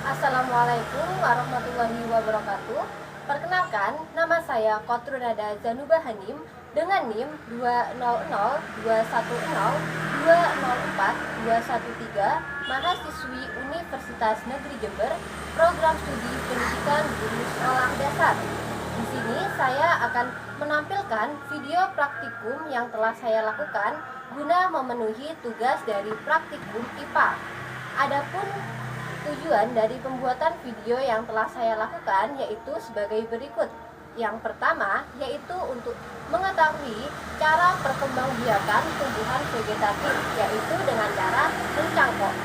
Assalamualaikum warahmatullahi wabarakatuh. Perkenalkan, nama saya Kotrunada Zanuba Hanim dengan NIM 200210204 mahasiswi Universitas Negeri Jember, program studi pendidikan guru sekolah dasar. Di sini saya akan menampilkan video praktikum yang telah saya lakukan guna memenuhi tugas dari praktikum IPA. Adapun tujuan dari pembuatan video yang telah saya lakukan yaitu sebagai berikut. Yang pertama yaitu untuk mengetahui cara perkembangbiakan tumbuhan vegetatif, yaitu dengan cara mencangkok.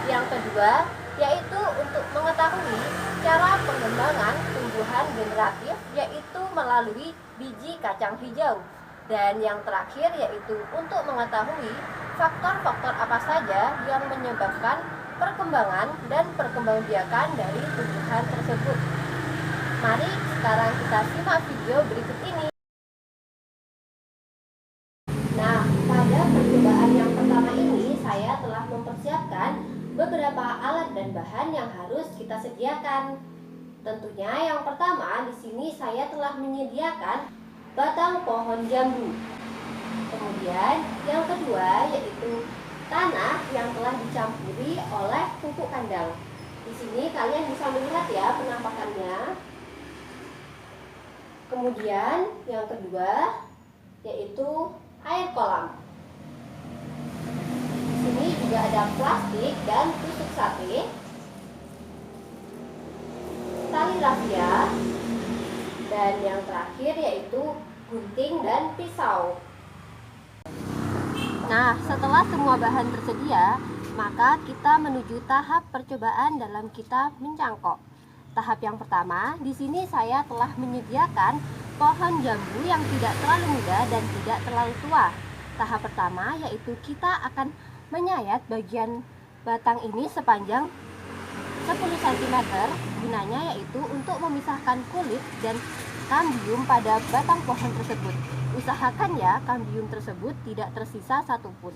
Yang kedua yaitu untuk mengetahui cara pengembangan tumbuhan generatif, yaitu melalui biji kacang hijau. Dan yang terakhir yaitu untuk mengetahui faktor-faktor apa saja yang menyebabkan perkembangan dan perkembangbiakan dari tumbuhan tersebut. Mari sekarang kita simak video berikut ini. Nah, pada percobaan yang pertama ini saya telah mempersiapkan beberapa alat dan bahan yang harus kita sediakan. Tentunya yang pertama di sini saya telah menyediakan batang pohon jambu. Kemudian yang kedua yaitu tanah yang telah dicampuri oleh pupuk kandang. Di sini kalian bisa melihat ya penampakannya. Kemudian yang kedua yaitu air kolam. Di sini juga ada plastik dan tusuk sate, tali rafia, dan yang terakhir yaitu gunting dan pisau. Nah, setelah semua bahan tersedia, maka kita menuju tahap percobaan dalam kita mencangkok. Tahap yang pertama, di sini saya telah menyediakan pohon jambu yang tidak terlalu muda dan tidak terlalu tua. Tahap pertama yaitu kita akan menyayat bagian batang ini sepanjang 10 cm, gunanya yaitu untuk memisahkan kulit dan kambium pada batang pohon tersebut. Usahakan ya kambium tersebut tidak tersisa satupun.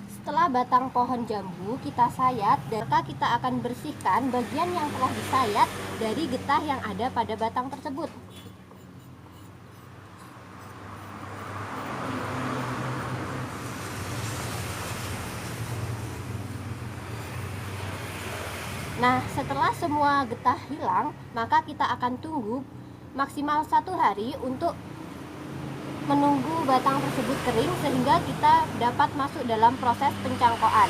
Setelah batang pohon jambu kita sayat, maka kita akan bersihkan bagian yang telah disayat dari getah yang ada pada batang tersebut. Nah, setelah semua getah hilang, maka kita akan tunggu maksimal 1 hari untuk menunggu batang tersebut kering sehingga kita dapat masuk dalam proses pencangkokan.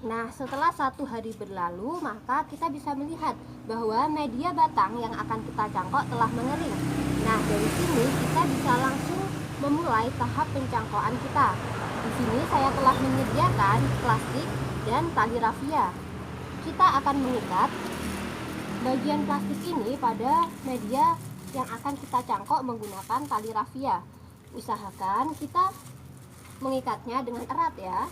Nah, setelah 1 hari berlalu, maka kita bisa melihat bahwa media batang yang akan kita cangkok telah mengering. Nah, dari sini kita bisa langsung memulai tahap pencangkokan kita. Di sini saya telah menyediakan plastik dan tali rafia. Kita akan mengikat bagian plastik ini pada media yang akan kita cangkok menggunakan tali rafia. Usahakan kita mengikatnya dengan erat ya.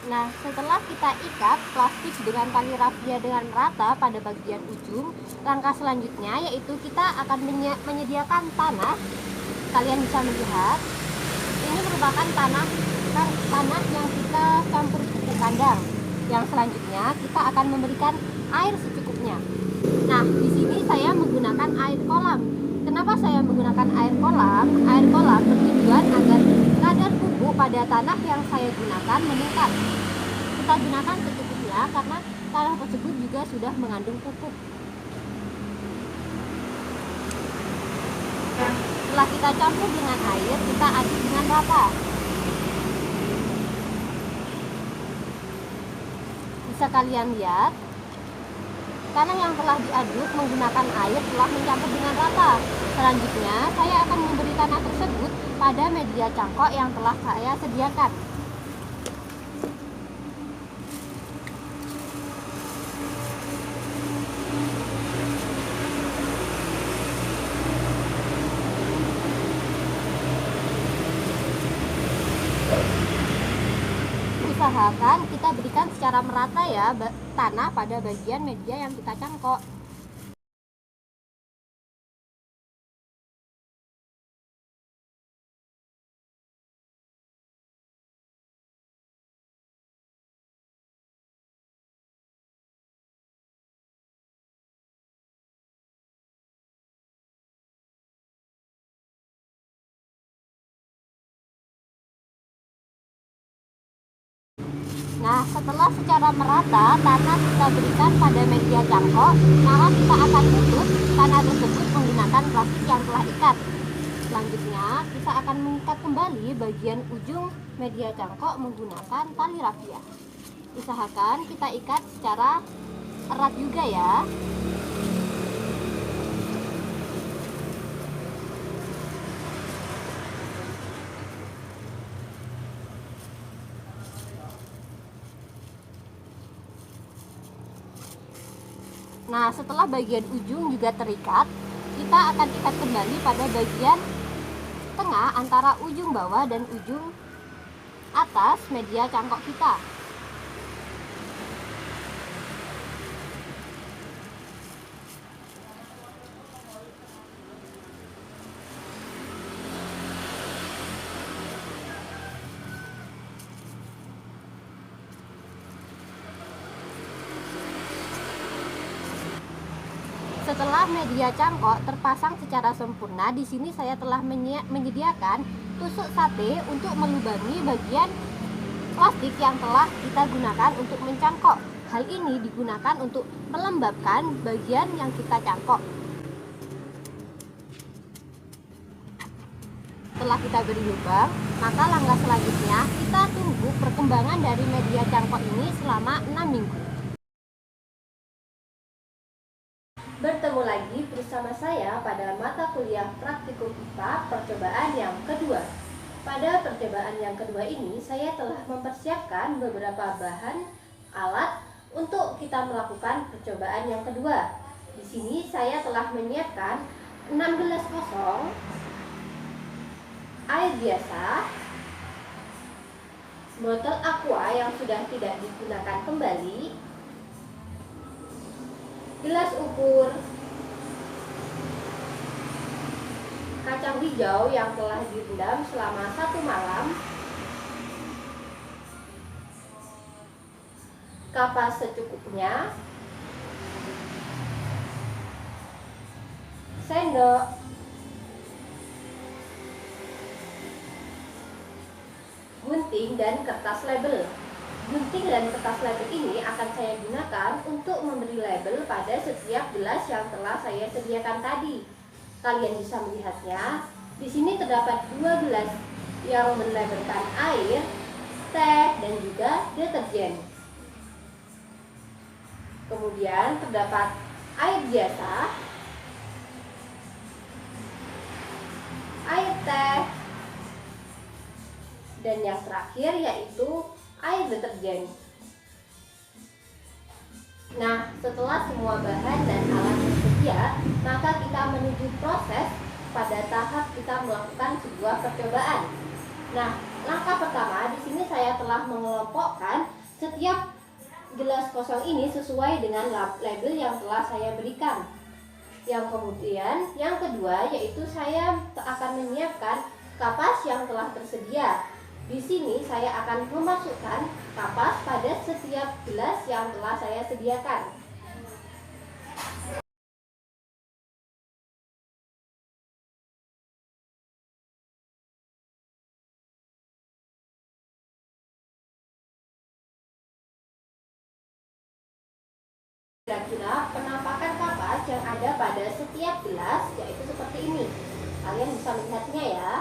Nah, setelah kita ikat plastik dengan tali rafia dengan rata pada bagian ujung, langkah selanjutnya yaitu kita akan menyediakan tanah. Kalian bisa melihat, ini merupakan tanah yang kita campur pupuk kandang. Yang selanjutnya kita akan memberikan air secukupnya. Nah, di sini saya menggunakan air kolam. Kenapa saya menggunakan air kolam? Air kolam bertujuan agar kadar pupuk pada tanah yang saya gunakan meningkat. Kita gunakan secukupnya karena tanah tersebut juga sudah mengandung pupuk. Setelah kita campur dengan air, kita aduk dengan rata. Bisa kalian lihat, tanah yang telah diaduk menggunakan air telah mencampur dengan rata. Selanjutnya, saya akan memberi tanah tersebut pada media cangkok yang telah saya sediakan. Usahakan kita berikan secara merata ya tanah pada bagian media yang kita cangkok. Nah, setelah secara merata tanah kita berikan pada media cangkok, maka kita akan tutup tanah tersebut menggunakan plastik yang telah ikat. Selanjutnya, kita akan mengikat kembali bagian ujung media cangkok menggunakan tali rafia. Usahakan kita ikat secara erat juga ya. Nah, setelah bagian ujung juga terikat, kita akan ikat kembali pada bagian tengah antara ujung bawah dan ujung atas media cangkok kita. Setelah media cangkok terpasang secara sempurna, di sini saya telah menyediakan tusuk sate untuk melubangi bagian plastik yang telah kita gunakan untuk mencangkok. Hal ini digunakan untuk melembabkan bagian yang kita cangkok. Setelah kita beri lubang, maka langkah selanjutnya kita tunggu perkembangan dari media cangkok ini selama 6 minggu. Bertemu lagi bersama saya pada mata kuliah praktikum IPA percobaan yang kedua. Pada percobaan yang kedua ini, saya telah mempersiapkan beberapa bahan alat untuk kita melakukan percobaan yang kedua. Di sini saya telah menyiapkan 6 gelas kosong, air biasa, botol aqua yang sudah tidak digunakan kembali, gelas ukur, kacang hijau yang telah direndam selama 1 malam, kapas secukupnya, sendok, gunting, dan kertas label. Gunting dan kertas label ini akan saya gunakan untuk memberi label pada setiap gelas yang telah saya sediakan tadi. Kalian bisa melihatnya. Di sini terdapat 2 gelas yang melabelkan air, teh, dan juga deterjen. Kemudian terdapat air biasa, air teh, dan yang terakhir yaitu air deterjen. Nah, setelah semua bahan dan alat tersedia, maka kita menuju proses pada tahap kita melakukan sebuah percobaan. Nah, langkah pertama di sini saya telah mengelompokkan setiap gelas kosong ini sesuai dengan label yang telah saya berikan. Yang kemudian, yang kedua yaitu saya akan menyiapkan kapas yang telah tersedia. Di sini saya akan memasukkan kapas pada setiap gelas yang telah saya sediakan. Kira-kira penampakan kapas yang ada pada setiap gelas yaitu seperti ini. Kalian bisa melihatnya ya.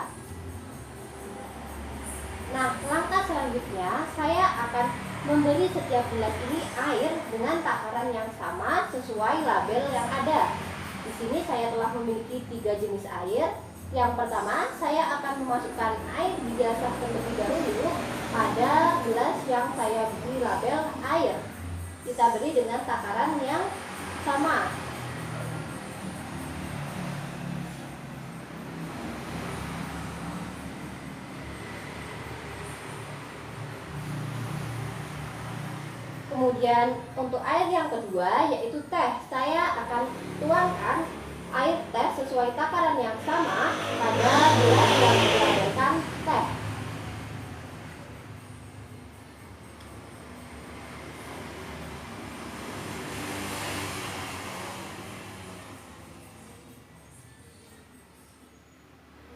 Nah, langkah selanjutnya saya akan memberi setiap gelas ini air dengan takaran yang sama sesuai label yang ada. Di sini saya telah memiliki 3 jenis air, Yang pertama, saya akan memasukkan air biasa terlebih dahulu pada gelas yang saya beri label air. Kita beri dengan takaran yang sama. Kemudian untuk air yang kedua yaitu teh, saya akan tuangkan air teh sesuai takaran yang sama pada gelas yang berlabelkan teh.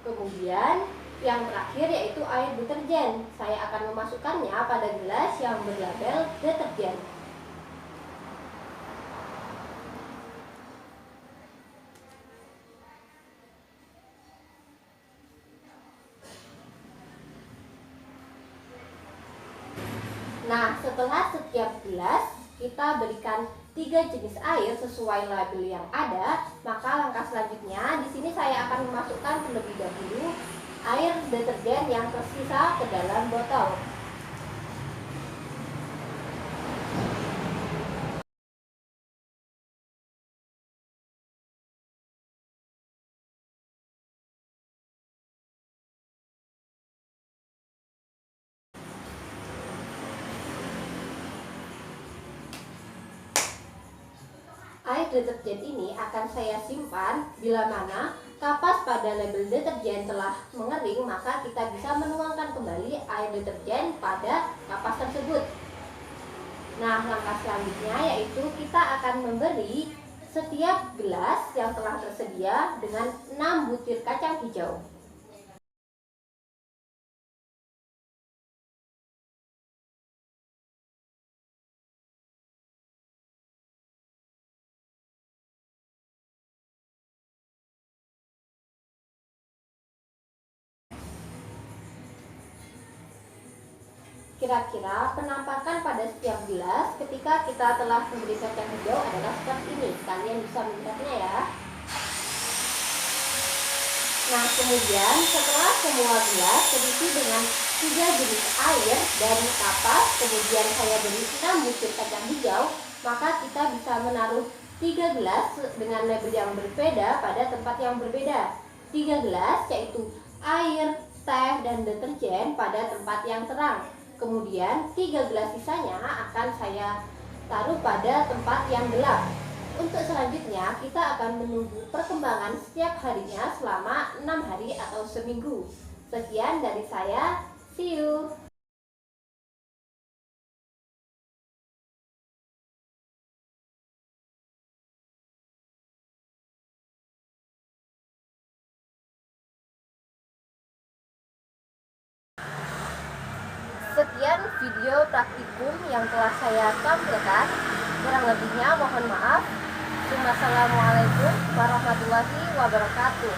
Kemudian yang terakhir yaitu air deterjen. Saya akan memasukkannya pada gelas yang berlabel deterjen. Nah, setelah setiap gelas kita berikan 3 jenis air sesuai label yang ada, maka langkah selanjutnya di sini saya akan memasukkan terlebih dahulu air deterjen yang tersisa ke dalam botol. Air deterjen ini akan saya simpan bila mana kapas pada label deterjen telah mengering, maka kita bisa menuangkan kembali air deterjen pada kapas tersebut. Nah, langkah selanjutnya yaitu kita akan memberi setiap gelas yang telah tersedia dengan 6 butir kacang hijau. Kira-kira penampakan pada setiap gelas ketika kita telah memberi kacang hijau adalah seperti ini. Kalian bisa melihatnya ya. Nah, kemudian setelah semua gelas terisi dengan 3 jenis air dari kapas, kemudian saya beri 6 butir kacang hijau, maka kita bisa menaruh 3 gelas dengan label yang berbeda pada tempat yang berbeda. 3 gelas yaitu air, teh, dan deterjen pada tempat yang terang. Kemudian 3 gelas sisanya akan saya taruh pada tempat yang gelap. Untuk selanjutnya kita akan menunggu perkembangan setiap harinya selama 6 hari atau seminggu. Sekian dari saya, see you. Sekian video praktikum yang telah saya tampilkan. Kurang lebihnya mohon maaf. Wassalamualaikum warahmatullahi wabarakatuh.